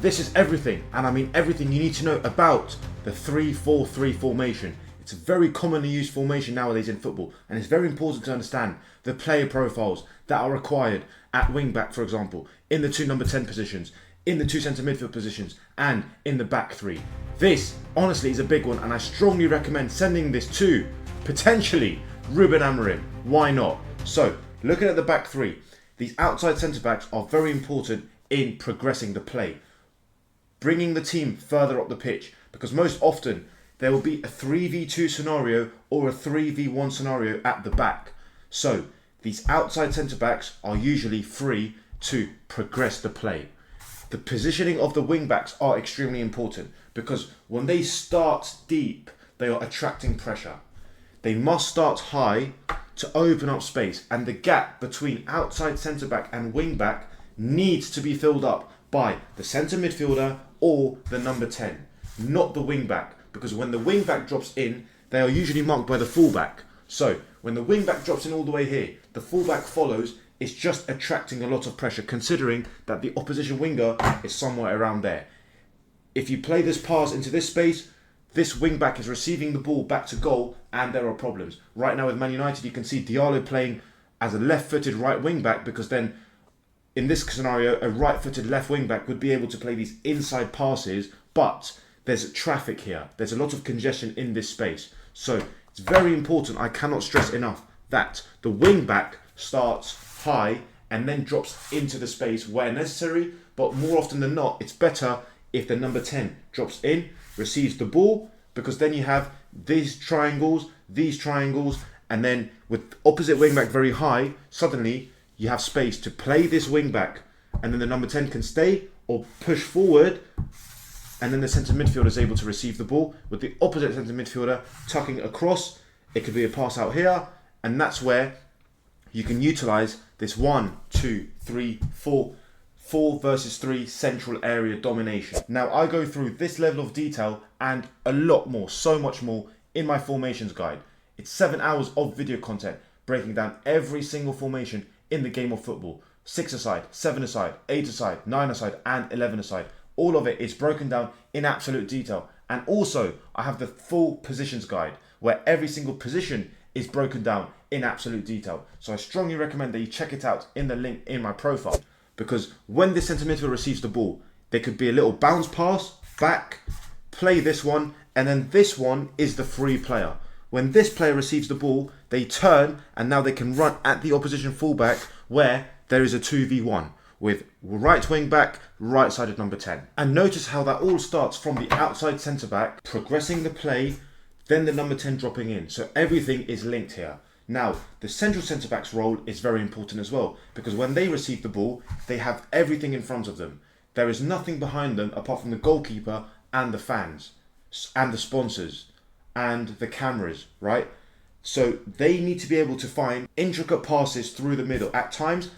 this is everything, and I mean everything you need to know about the 3-4-3 formation. It's a very commonly used formation nowadays in football, and it's very important to understand the player profiles that are required at wing back, for example, in the 2 number 10 positions, in the 2 centre midfield positions, and in the back 3. This, honestly, is a big one, and I strongly recommend sending this to, potentially, Ruben Amorim. Why not? So, looking at the back 3, these outside centre-backs are very important in progressing the play, bringing the team further up the pitch, because most often there will be a 3v2 scenario or a 3v1 scenario at the back. So these outside centre-backs are usually free to progress the play. The positioning of the wing-backs are extremely important, because when they start deep, they are attracting pressure. They must start high to open up space, and the gap between outside centre-back and wing-back needs to be filled up by the centre midfielder or the number 10, not the wing-back. Because when the wing-back drops in, they are usually marked by the full-back. So, when the wing-back drops in all the way here, the full-back follows. It's just attracting a lot of pressure, considering that the opposition winger is somewhere around there. If you play this pass into this space, this wing-back is receiving the ball back to goal, and there are problems. Right now with Man United, you can see Diallo playing as a left-footed right wing-back, because then, in this scenario, a right-footed left wing-back would be able to play these inside passes, but there's traffic here. There's a lot of congestion in this space. So it's very important, I cannot stress enough, that the wing back starts high and then drops into the space where necessary. But more often than not, it's better if the number 10 drops in, receives the ball, because then you have these triangles, and then with opposite wing back very high, suddenly you have space to play this wing back, and then the number 10 can stay or push forward, and then the centre midfielder is able to receive the ball with the opposite centre midfielder tucking across. It could be a pass out here, and that's where you can utilise this 1, 2, 3, 4 versus 3 central area domination. Now, I go through this level of detail and a lot more, so much more, in my formations guide. It's 7 hours of video content breaking down every single formation in the game of football. 6-a-side, 7-a-side, 8-a-side, 9-a-side, and 11-a-side. All of it is broken down in absolute detail. And also, I have the full positions guide, where every single position is broken down in absolute detail. So I strongly recommend that you check it out in the link in my profile. Because when the centre midfielder receives the ball, there could be a little bounce pass, back, play this one, and then this one is the free player. When this player receives the ball, they turn, and now they can run at the opposition fullback, where there is a 2v1. With right wing back, right sided number 10. And notice how that all starts from the outside centre back, progressing the play, then the number 10 dropping in. So everything is linked here. Now, the central centre back's role is very important as well, because when they receive the ball, they have everything in front of them. There is nothing behind them apart from the goalkeeper and the fans, and the sponsors, and the cameras, right? So they need to be able to find intricate passes through the middle. At times,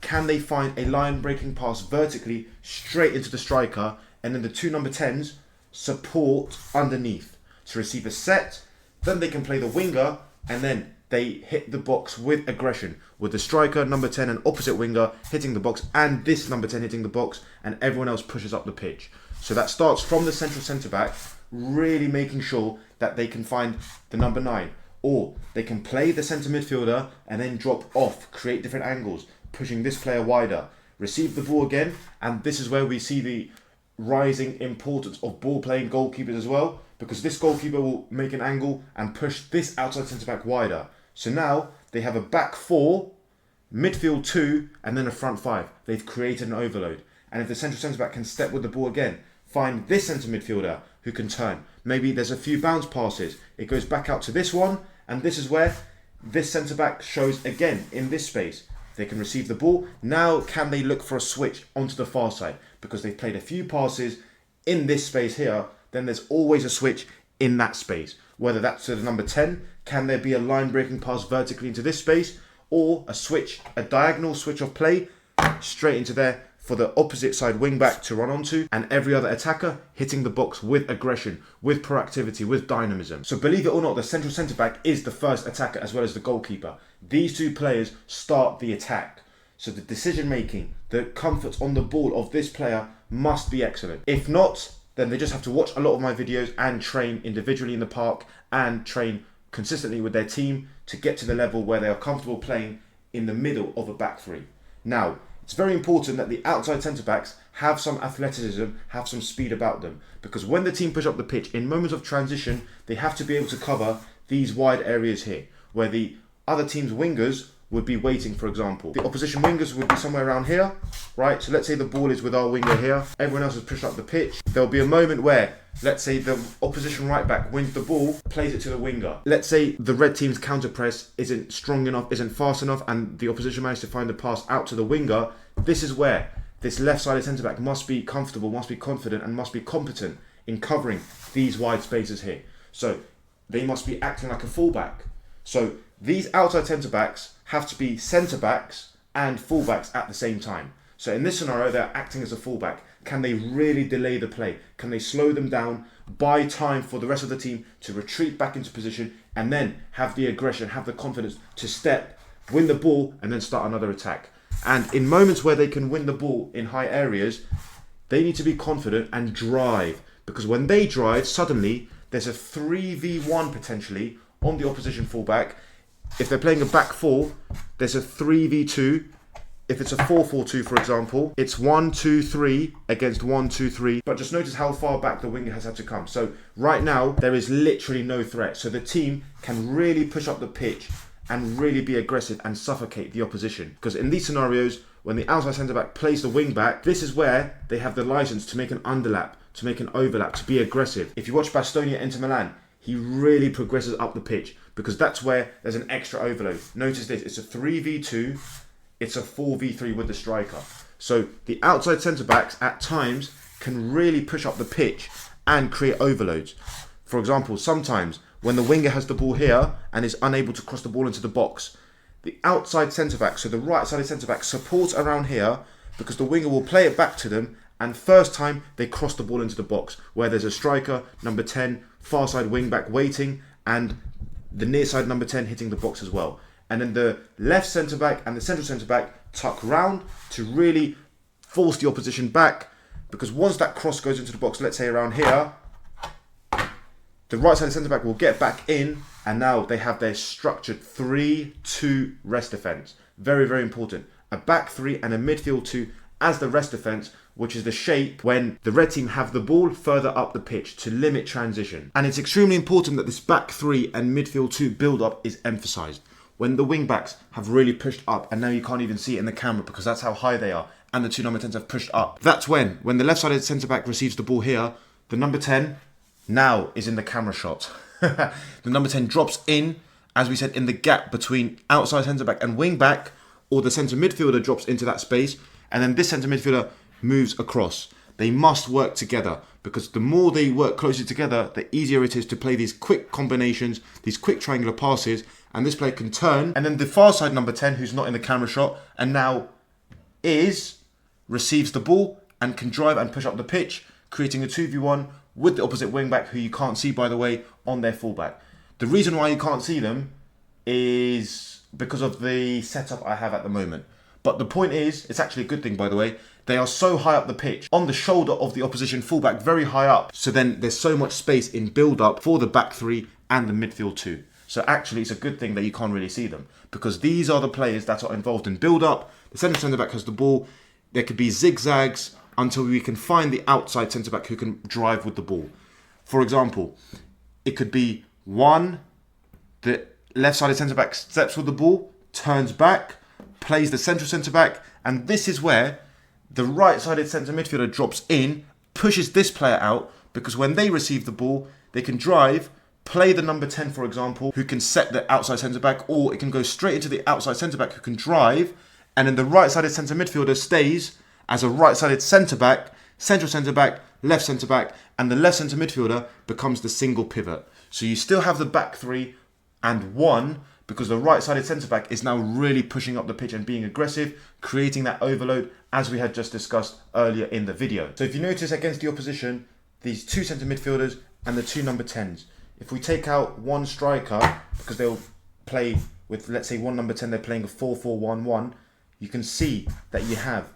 can they find a line-breaking pass vertically straight into the striker, and then the 2 number 10s support underneath to receive a set. Then they can play the winger, and then they hit the box with aggression, with the striker, number 10, and opposite winger hitting the box, and this number 10 hitting the box, and everyone else pushes up the pitch. So that starts from the central centre-back, really making sure that they can find the number 9, or they can play the centre midfielder and then drop off, create different angles, pushing this player wider, receive the ball again, and this is where we see the rising importance of ball playing goalkeepers as well, because this goalkeeper will make an angle and push this outside centre back wider. So now they have a back 4, midfield 2, and then a front 5. They've created an overload. And if the central centre back can step with the ball again, find this centre midfielder who can turn. Maybe there's a few bounce passes. It goes back out to this one, and this is where this centre back shows again in this space. They can receive the ball. Now can they look for a switch onto the far side? Because they've played a few passes in this space here, then there's always a switch in that space. Whether that's to the number 10, can there be a line breaking pass vertically into this space, or a switch, a diagonal switch of play straight into there for the opposite side wing back to run onto, and every other attacker hitting the box with aggression, with proactivity, with dynamism. So believe it or not, the central centre back is the first attacker as well as the goalkeeper. These two players start the attack. So the decision making, the comfort on the ball of this player must be excellent. If not, then they just have to watch a lot of my videos and train individually in the park and train consistently with their team to get to the level where they are comfortable playing in the middle of a back three. Now, it's very important that the outside centre-backs have some athleticism, have some speed about them, because when the team push up the pitch, in moments of transition, they have to be able to cover these wide areas here, where the other team's wingers would be waiting, for example. The opposition wingers would be somewhere around here, right? So let's say the ball is with our winger here. Everyone else has pushed up the pitch. There'll be a moment where, let's say the opposition right back wins the ball, plays it to the winger. Let's say the red team's counter press isn't strong enough, isn't fast enough, and the opposition managed to find the pass out to the winger. This is where this left-sided centre-back must be comfortable, must be confident, and must be competent in covering these wide spaces here. So they must be acting like a fullback. So these outside centre-backs have to be centre-backs and full-backs at the same time. So in this scenario, they're acting as a full-back. Can they really delay the play? Can they slow them down, buy time for the rest of the team to retreat back into position, and then have the aggression, have the confidence to step, win the ball, and then start another attack? And in moments where they can win the ball in high areas, they need to be confident and drive. Because when they drive, suddenly there's a 3v1 potentially on the opposition fullback. If they're playing a back four, there's a 3v2. If it's a 4-4-2, for example, it's 1-2-3 against 1-2-3. But just notice how far back the winger has had to come. So right now, there is literally no threat. So the team can really push up the pitch and really be aggressive and suffocate the opposition. Because in these scenarios, when the outside centre-back plays the wing-back, this is where they have the licence to make an underlap, to make an overlap, to be aggressive. If you watch Bastoni at Inter Milan, he really progresses up the pitch because that's where there's an extra overload. Notice this, it's a 3v2, it's a 4v3 with the striker. So the outside centre-backs at times can really push up the pitch and create overloads. For example, sometimes when the winger has the ball here and is unable to cross the ball into the box, the outside centre-back, so the right-sided centre-back, supports around here because the winger will play it back to them, and first time they cross the ball into the box where there's a striker, number 10, far side wing back waiting, and the near side number 10 hitting the box as well. And then the left centre-back and the central centre-back tuck round to really force the opposition back, because once that cross goes into the box, let's say around here, the right side centre-back will get back in, and now they have their structured 3-2 rest defence. Very, very important. A back three and a midfield two as the rest defence, which is the shape when the red team have the ball further up the pitch to limit transition. And it's extremely important that this back three and midfield two build-up is emphasised. When the wing-backs have really pushed up, and now you can't even see it in the camera because that's how high they are, and the two number 10s have pushed up. That's when the left-sided centre-back receives the ball here, the number 10 now is in the camera shot. The number 10 drops in, as we said, in the gap between outside centre-back and wing-back, or the centre midfielder drops into that space, and then this centre midfielder moves across. They must work together, because the more they work closely together, the easier it is to play these quick combinations, these quick triangular passes, and this player can turn. And then the far side number 10, who's not in the camera shot, and now receives the ball and can drive and push up the pitch, creating a 2v1 with the opposite wing back, who you can't see, by the way, on their fullback. The reason why you can't see them is because of the setup I have at the moment. But the point is, it's actually a good thing, by the way, they are so high up the pitch, on the shoulder of the opposition fullback, very high up. So then there's so much space in build-up for the back three and the midfield two. So actually, it's a good thing that you can't really see them, because these are the players that are involved in build-up. The centre-back has the ball. There could be zigzags until we can find the outside centre-back who can drive with the ball. For example, it could be one, the left-sided centre-back steps with the ball, turns back, plays the central centre-back, and this is where the right-sided centre midfielder drops in, pushes this player out, because when they receive the ball, they can drive, play the number 10, for example, who can set the outside centre-back, or it can go straight into the outside centre-back who can drive, and then the right-sided centre midfielder stays as a right-sided centre-back, central centre-back, left centre-back, and the left centre midfielder becomes the single pivot. So you still have the back three and one, because the right-sided centre-back is now really pushing up the pitch and being aggressive, creating that overload, as we had just discussed earlier in the video. So if you notice against the opposition, these two centre midfielders and the two number 10s, if we take out one striker, because they'll play with, let's say, one number 10, they're playing a 4-4-1-1, you can see that you have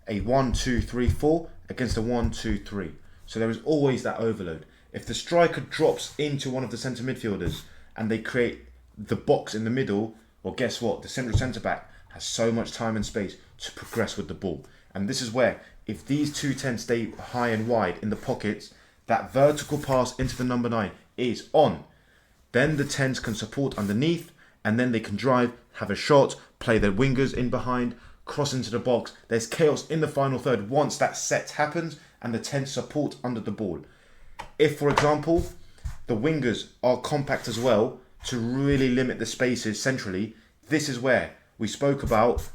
a 1-2-3-4 against a 1-2-3. So there is always that overload. If the striker drops into one of the centre midfielders and they create the box in the middle, well, guess what? The central centre back has so much time and space to progress with the ball. And this is where, if these two 10s stay high and wide in the pockets, that vertical pass into the number 9 is on. Then the 10s can support underneath, and then they can drive, have a shot, play their wingers in behind, cross into the box. There's chaos in the final third once that set happens and the 10s support under the ball. If, for example, the wingers are compact as well to really limit the spaces centrally, this is where we spoke about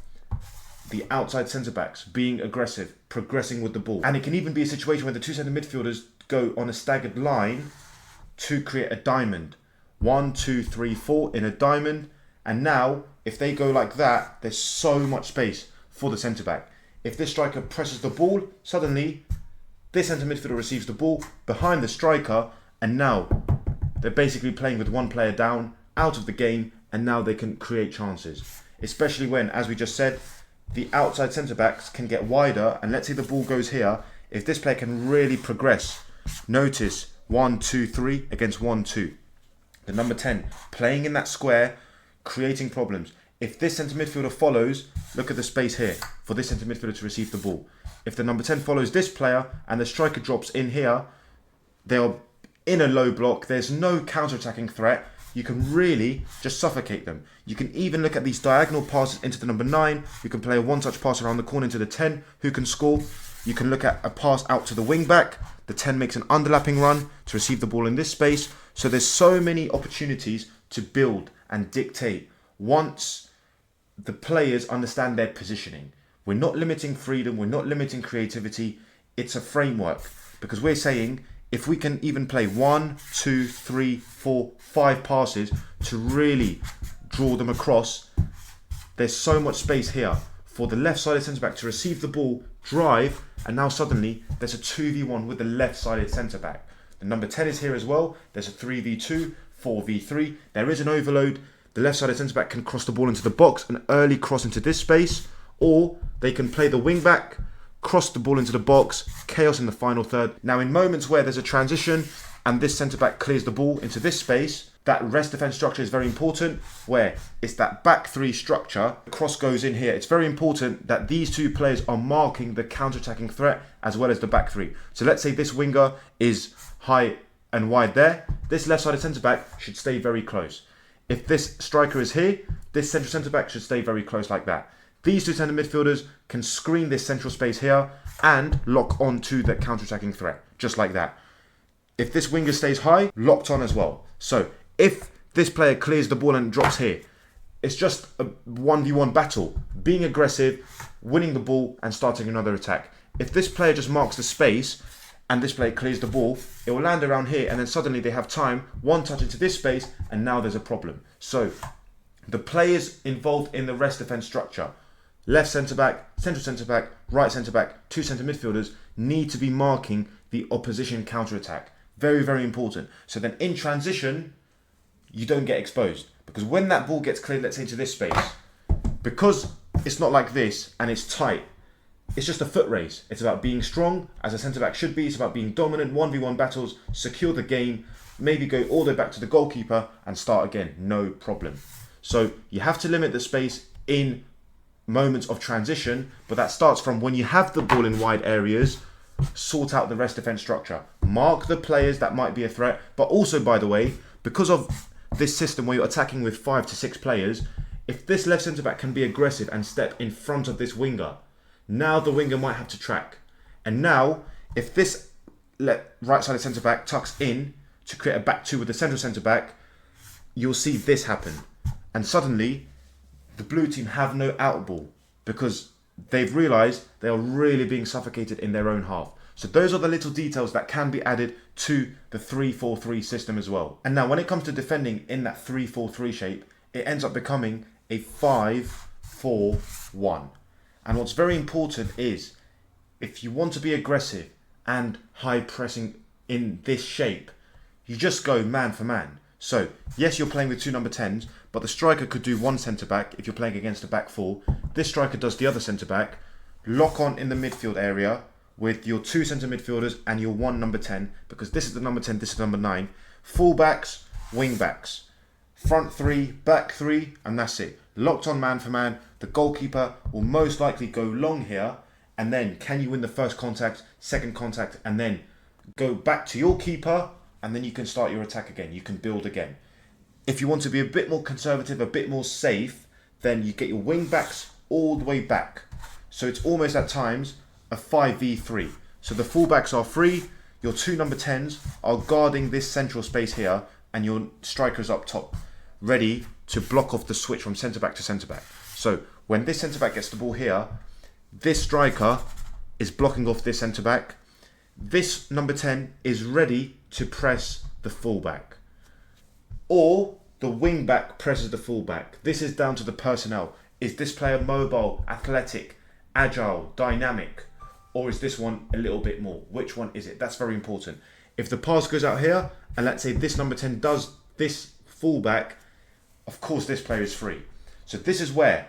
the outside centre-backs being aggressive, progressing with the ball. And it can even be a situation where the two centre midfielders go on a staggered line to create a diamond. 1, 2, 3, 4 in a diamond. And now, if they go like that, there's so much space for the centre-back. If this striker presses the ball, suddenly this centre midfielder receives the ball behind the striker, and now they're basically playing with one player down, out of the game, and now they can create chances. Especially when, as we just said, the outside centre-backs can get wider, and let's say the ball goes here. If this player can really progress, notice 1, 2, 3 against 1, 2. The number 10 playing in that square, creating problems. If this centre midfielder follows, look at the space here for this centre midfielder to receive the ball. If the number 10 follows this player and the striker drops in here, they're in a low block. There's no counter-attacking threat. You can really just suffocate them. You can even look at these diagonal passes into the number 9. You can play a one-touch pass around the corner into the 10 who can score. You can look at a pass out to the wing-back. The 10 makes an underlapping run to receive the ball in this space. So there's so many opportunities to build and dictate once the players understand their positioning. We're not limiting freedom. We're not limiting creativity. It's a framework, because we're saying if we can even play 1, 2, 3, 4, 5 passes to really draw them across, there's so much space here for the left-sided centre-back to receive the ball, drive, and now suddenly there's a 2v1 with the left-sided centre-back. The number 10 is here as well. There's a 3v2, 4v3. There is an overload. The left-sided centre-back can cross the ball into the box, an early cross into this space, or they can play the wing-back, cross the ball into the box, chaos in the final third. Now, in moments where there's a transition and this centre-back clears the ball into this space, that rest defence structure is very important, where it's that back three structure. The cross goes in here. It's very important that these two players are marking the counter-attacking threat as well as the back three. So let's say this winger is high and wide there. This left-sided centre-back should stay very close. If this striker is here, this central centre-back should stay very close like that. These two centre midfielders can screen this central space here and lock on to the counter-attacking threat, just like that. If this winger stays high, locked on as well. So if this player clears the ball and drops here, it's just a 1v1 battle, being aggressive, winning the ball and starting another attack. If this player just marks the space and this player clears the ball, it will land around here, and then suddenly they have time, one touch into this space, and now there's a problem. So the players involved in the rest defence structure, left centre-back, central centre-back, right centre-back, two centre midfielders, need to be marking the opposition counter-attack. Very, very important. So then in transition, you don't get exposed. Because when that ball gets cleared, let's say into this space, because it's not like this and it's tight, it's just a foot race. It's about being strong, as a centre-back should be. It's about being dominant, 1v1 battles, secure the game, maybe go all the way back to the goalkeeper and start again. No problem. So you have to limit the space in moments of transition, but that starts from when you have the ball in wide areas, sort out the rest defence structure. Mark the players that might be a threat, but also, by the way, because of this system where you're attacking with 5 to 6 players, if this left centre-back can be aggressive and step in front of this winger, now the winger might have to track. And now, if this right-sided centre-back tucks in to create a back two with the central centre-back, you'll see this happen. And suddenly, the blue team have no out ball because they've realised they are really being suffocated in their own half. So those are the little details that can be added to the 3-4-3 system as well. And now when it comes to defending in that 3-4-3 shape, it ends up becoming a 5-4-1. And what's very important is, if you want to be aggressive and high pressing in this shape, you just go man for man. So yes, you're playing with two number 10s, but the striker could do one centre-back if you're playing against a back four. This striker does the other centre-back, lock on in the midfield area with your 2 centre midfielders and your 1 number 10, because this is the number 10, this is number 9. Full-backs, wing-backs. Front 3, back 3, and that's it. Locked on man for man. The goalkeeper will most likely go long here, and then can you win the first contact, second contact, and then go back to your keeper, and then you can start your attack again. You can build again. If you want to be a bit more conservative, a bit more safe, then you get your wing backs all the way back. So it's almost at times a 5v3. So the fullbacks are free, your 2 number 10s are guarding this central space here, and your strikers up top, ready to block off the switch from centre back to centre back. So when this centre back gets the ball here, this striker is blocking off this centre back. This number 10 is ready to press the fullback, or the wing back presses the fullback. This is down to the personnel. Is this player mobile, athletic, agile, dynamic, or is this one a little bit more? Which one is it? That's very important. If the pass goes out here, and let's say this number 10 does this fullback, of course this player is free. So this is where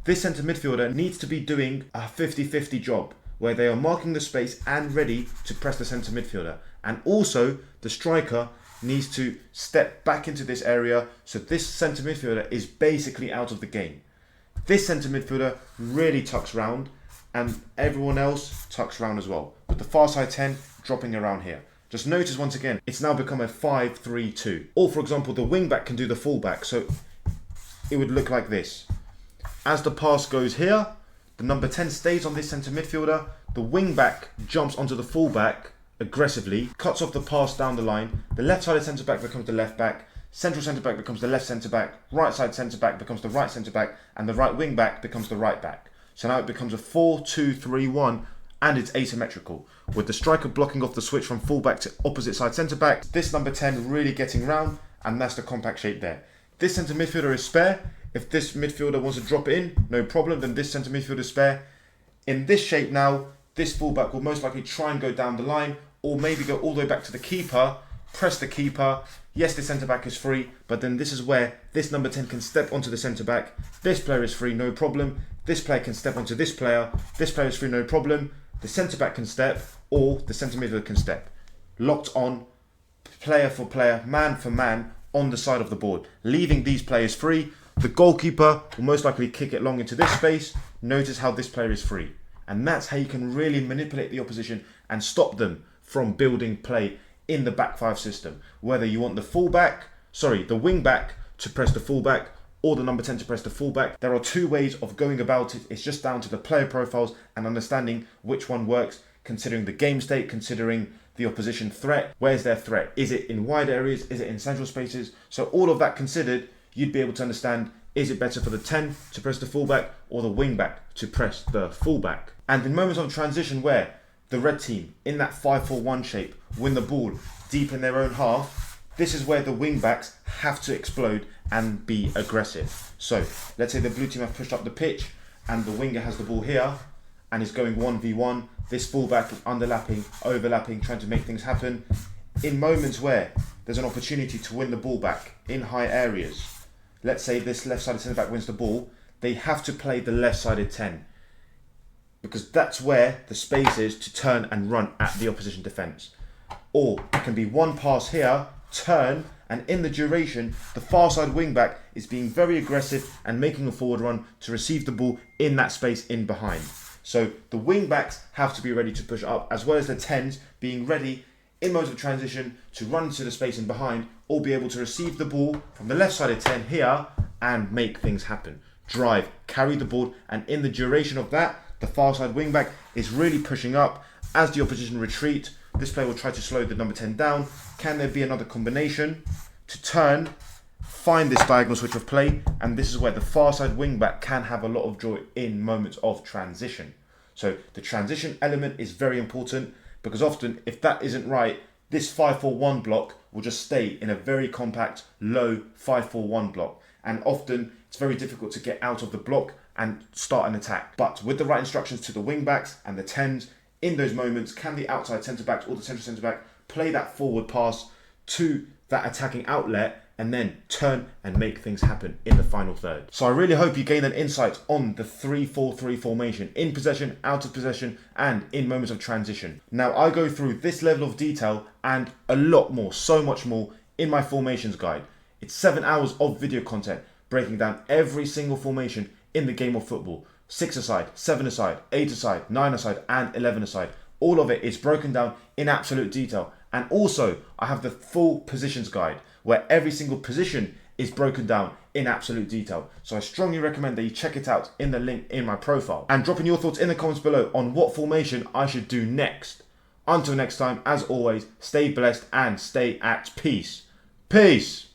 this centre midfielder needs to be doing a 50-50 job, where they are marking the space and ready to press the centre midfielder. And also the striker needs to step back into this area, so this centre midfielder is basically out of the game. This centre midfielder really tucks round, and everyone else tucks round as well, with the far side 10 dropping around here. Just notice once again, it's now become a 5-3-2. Or for example, the wing back can do the full back, so it would look like this. As the pass goes here, the number 10 stays on this centre midfielder, the wing back jumps onto the full back aggressively, cuts off the pass down the line, the left sided centre back becomes the left back, central centre back becomes the left centre back, right side centre back becomes the right centre back, and the right wing back becomes the right back. So now it becomes a 4-2-3-1, and it's asymmetrical, with the striker blocking off the switch from full back to opposite side centre back, this number 10 really getting round, and that's the compact shape there. This centre midfielder is spare. If this midfielder wants to drop it in, no problem, then this centre midfielder is spare. In this shape now, this fullback will most likely try and go down the line, or maybe go all the way back to the keeper, press the keeper. Yes, the centre back is free, but then this is where this number 10 can step onto the centre back. This player is free, no problem. This player can step onto this player. This player is free, no problem. The centre back can step, or the centre midfielder can step. Locked on, player for player, man for man, on the side of the board, leaving these players free. The goalkeeper will most likely kick it long into this space. Notice how this player is free. And that's how you can really manipulate the opposition and stop them from building play in the back 5 system. Whether you want the wing back to press the fullback, or the number 10 to press the fullback. There are 2 ways of going about it. It's just down to the player profiles and understanding which one works, considering the game state, considering the opposition threat. Where's their threat? Is it in wide areas? Is it in central spaces? So all of that considered, you'd be able to understand, is it better for the 10 to press the fullback or the wing back to press the fullback? And in moments of transition where the red team, in that 5-4-1 shape, win the ball deep in their own half, this is where the wing backs have to explode and be aggressive. So let's say the blue team have pushed up the pitch and the winger has the ball here and is going 1v1. This fullback is underlapping, overlapping, trying to make things happen. In moments where there's an opportunity to win the ball back in high areas, let's say this left-sided centre-back wins the ball, they have to play the left-sided 10, because that's where the space is to turn and run at the opposition defence. Or it can be one pass here, turn, and in the duration, the far side wing-back is being very aggressive and making a forward run to receive the ball in that space in behind. So the wing-backs have to be ready to push up, as well as the 10s being ready in modes of transition to run into the space in behind, or be able to receive the ball from the left-sided 10 here and make things happen. Drive, carry the ball, and in the duration of that, the far side wing-back is really pushing up. As the opposition retreat, this player will try to slow the number 10 down. Can there be another combination to turn, find this diagonal switch of play? And this is where the far side wing back can have a lot of joy in moments of transition. So the transition element is very important, because often if that isn't right, this 5-4-1 block will just stay in a very compact, low 5-4-1 block. And often it's very difficult to get out of the block and start an attack. But with the right instructions to the wing backs and the 10s, in those moments, can the outside centre backs or the central centre back play that forward pass to that attacking outlet and then turn and make things happen in the final third. So I really hope you gained an insight on the 3-4-3 formation in possession, out of possession, and in moments of transition. Now I go through this level of detail and a lot more, so much more, in my formations guide. It's 7 hours of video content breaking down every single formation in the game of football. 6 aside, 7 aside, 8 aside, 9 aside, and 11 aside. All of it is broken down in absolute detail. And also, I have the full positions guide where every single position is broken down in absolute detail. So I strongly recommend that you check it out in the link in my profile. And drop in your thoughts in the comments below on what formation I should do next. Until next time, as always, stay blessed and stay at peace. Peace!